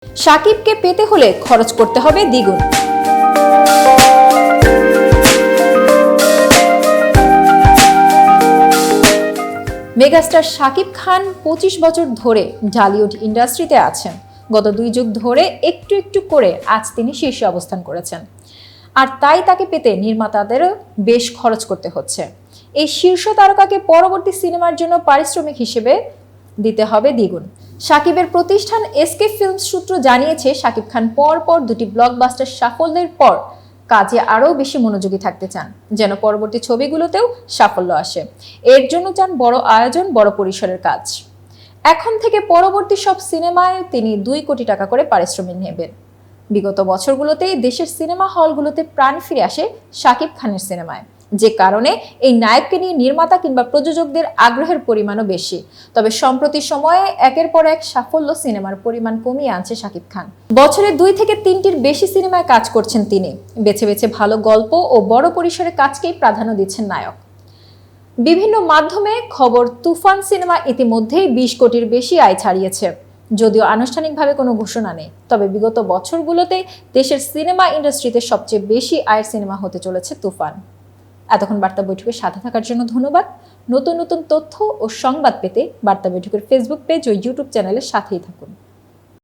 শাকিবকে পেতে হলে খরচ করতে হবে দ্বিগুণ। মেগাস্টার শাকিব খান 25 বছর ধরে ঢালিউড ইন্ডাস্ট্রিতে আছেন। গত 2 যুগ ধরে একটু একটু করে আজ তিনি শীর্ষে অবস্থান করেছেন, আর তাই তাকে পেতে নির্মাতাদেরও বেশ খরচ করতে হচ্ছে। এই শীর্ষ তারকাকে পরবর্তী সিনেমার জন্য পারিশ্রমিক হিসেবে দিতে হবে দ্বিগুণ। শাকিবের প্রতিষ্ঠান এসকে ফিল্মস সূত্র জানিয়েছে, শাকিব খান পরপর 2টি ব্লকবাস্টার সাফল্যের পর কাজে আরও বেশি মনোযোগী থাকতে চান, যেন পরবর্তী ছবিগুলোতেও সাফল্য আসে। এর জন্য চান বড় আয়োজন, বড় পরিসরের কাজ। এখন থেকে পরবর্তী সব সিনেমায় তিনি 2 কোটি টাকা করে পারিশ্রমিক নেবেন। বিগত বছরগুলোতেই দেশের সিনেমা হলগুলোতে প্রাণ ফিরে আসে শাকিব খানের সিনেমায়, যে কারণে এই নায়ককে নিয়ে নির্মাতা কিংবা প্রযোজকদের আগ্রহের পরিমাণও বেশি। তবে সম্প্রতি সময়ে একের পর এক সাফল্য সিনেমার পরিমাণ কমিয়ে আনছে শাকিব খান। বছরে 2 থেকে 3টির বেশি সিনেমায় কাজ করছেন তিনি। বেছে বেছে ভালো গল্প ও বড় পরিসরে কাজকেই প্রাধান্য দিচ্ছেন নায়ক। বিভিন্ন মাধ্যমে খবর, তুফান সিনেমা ইতিমধ্যেই 20 কোটির বেশি আয় ছাড়িয়েছে। যদিও আনুষ্ঠানিকভাবে কোনো ঘোষণা নেই, তবে বিগত বছরগুলোতে দেশের সিনেমা ইন্ডাস্ট্রিতে সবচেয়ে বেশি আয়ের সিনেমা হতে চলেছে তুফান। এতক্ষণ বার্তা বৈঠকের সাথে থাকার জন্য ধন্যবাদ। নতুন নতুন তথ্য ও সংবাদ পেতে বার্তা বৈঠকের ফেসবুক পেজ ও ইউটিউব চ্যানেলের সাথেই থাকুন।